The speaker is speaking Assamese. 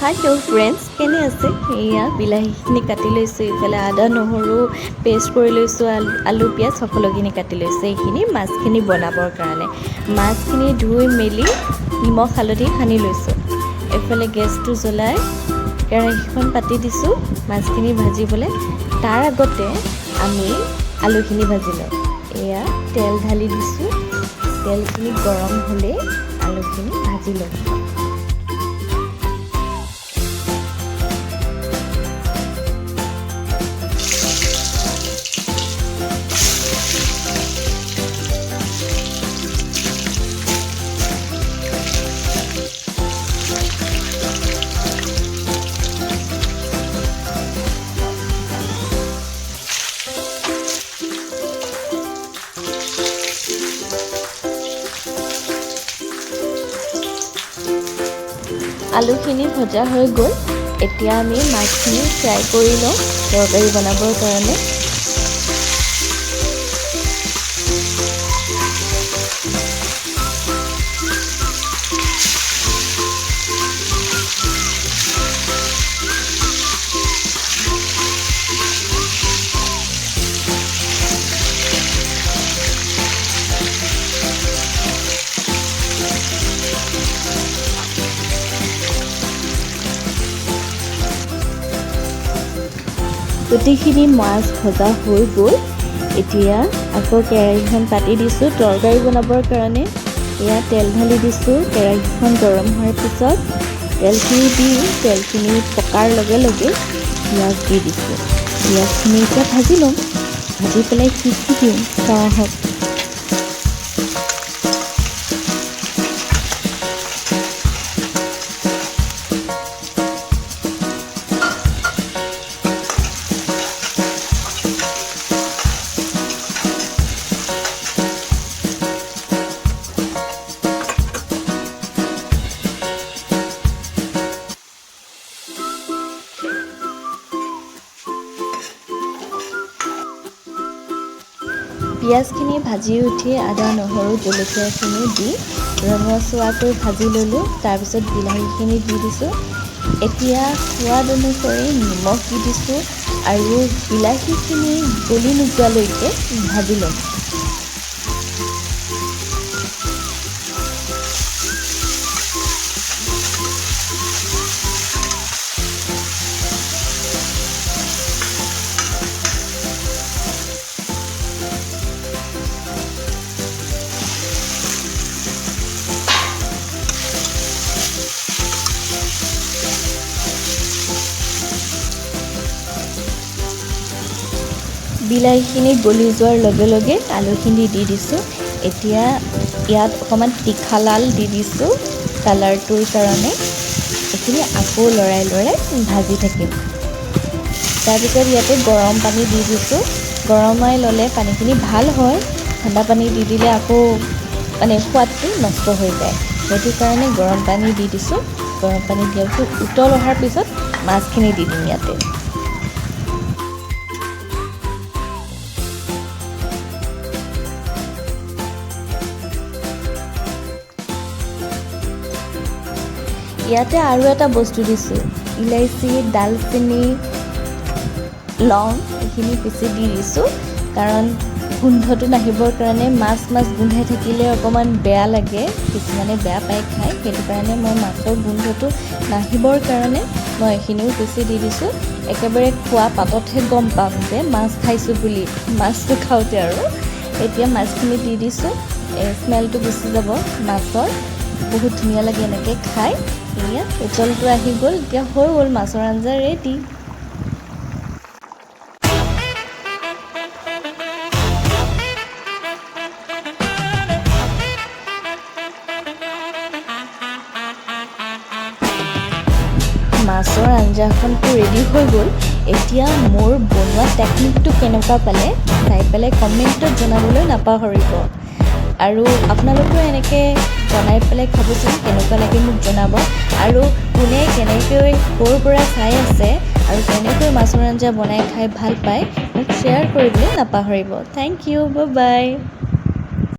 हेलो फ्रेंड्स केने আছে এয়া বিলাহীখিনি কাটি লৈছো ইফালে আদা নহৰু পেষ্ট কৰি লৈছো আলু পিয়াজ সকলোখিনি কাটি লৈছো এইখিনি মাছখিনি বনাবৰ কাৰণে মাছখিনি ধুই মেলি নিমখ হালধি সানি লৈছো এফালে গেছটো জ্বলাই কেৰাহীখন পাতি দিছো মাছখিনি ভাজিবলৈ তাৰ আগতে আমি আলুখিনি ভাজি লওঁ এয়া তেল ঢালি দিছো তেলখিনি গৰম হ'লে আলুখিনি ভাজি লওঁ আলুখিনি ভজা হৈ গ'ল এতিয়া আমি মাছখিনি ফ্ৰাই কৰি লওঁ তৰকাৰী বনাবৰ কাৰণে গোটেইখিনি মাছ ভজা হৈ গ'ল এতিয়া আকৌ কেৰাহীখন পাতি দিছোঁ তৰকাৰী বনাবৰ কাৰণে এয়া তেল ঢালি দিছোঁ কেৰাহীখন গৰম হোৱাৰ পিছত তেলখিনি পকাৰ লগে লগে পিঁয়াজ দি দিছোঁ পিঁয়াজখিনি এতিয়া ভাজি ল'ম ভাজি পেলাই কি দিওঁ চাওঁ আহক পিঁয়াজখিনি ভাজি উঠি আদা নহৰু জলকীয়াখিনি দি ৰঙচুৱাকৈ ভাজি ল'লোঁ তাৰপিছত বিলাহীখিনি দি দিছোঁ এতিয়া সোৱাদ অনুসৰি নিমখ দি দিছোঁ আৰু বিলাহীখিনি গলি নোযোৱালৈকে ভাজি ল'ম বিলাহীখিনি গলি যোৱাৰ লগে লগে আলুখিনি দি দিছোঁ এতিয়া ইয়াত অকণমান তীখা লাল দি দিছোঁ কালাৰটোৰ কাৰণে এইখিনি আকৌ লৰাই ভাজি থাকিম তাৰপিছত ইয়াতে গৰম পানী দি দিছোঁ গৰমাই ল'লে পানীখিনি ভাল হয় ঠাণ্ডা পানী দি দিলে আকৌ সোৱাদটো নষ্ট হৈ যায় সেইটো কাৰণে গৰম পানী দি দিছোঁ গৰম পানী দিয়াৰ পিছত উতল অহাৰ পিছত মাছখিনি দি দিম ইয়াতে ইয়াতে আৰু এটা বস্তু দিছোঁ ইলাইচি ডালচেনি লং এইখিনি পিচি দি দিছোঁ কাৰণ গোন্ধটো নাহিবৰ কাৰণে মাছ গোন্ধাই থাকিলে অকণমান বেয়া লাগে কিছুমানে বেয়া পাই খায় সেইটো কাৰণে মই মাছৰ গোন্ধটো নাহিবৰ কাৰণে মই এইখিনিও পিচি দি দিছোঁ একেবাৰে খোৱা পাততহে গম পাম যে মাছ খাইছোঁ বুলি মাছটো খাওঁতে আৰু এতিয়া মাছখিনি দি দিছোঁ স্মেলটো গুচি যাব মাছৰ বহুত ধুনীয়া লাগে এনেকৈ খাই এয়া উতলটো আহি গ'ল এতিয়া হৈ গ'ল মাছৰ আঞ্জা ৰেডি মাছৰ আঞ্জাখনটো ৰেডি হৈ গ'ল এতিয়া মোৰ বনোৱা টেকনিকটো কেনেকুৱা পালে চাই পেলাই কমেণ্টত জনাবলৈ নাপাহৰিব আৰু আপোনালোকেও এনেকৈ বনাই পেলাই খাবচোন কেনেকুৱা লাগে মোক জনাব আৰু কোনে কেনেকৈ ক'ৰ পৰা চাই আছে আৰু কেনেকৈ মাছৰ আঞ্জা বনাই খাই ভাল পায় মোক শ্বেয়াৰ কৰিবলৈ নাপাহৰিব থেংক ইউ বাই বাই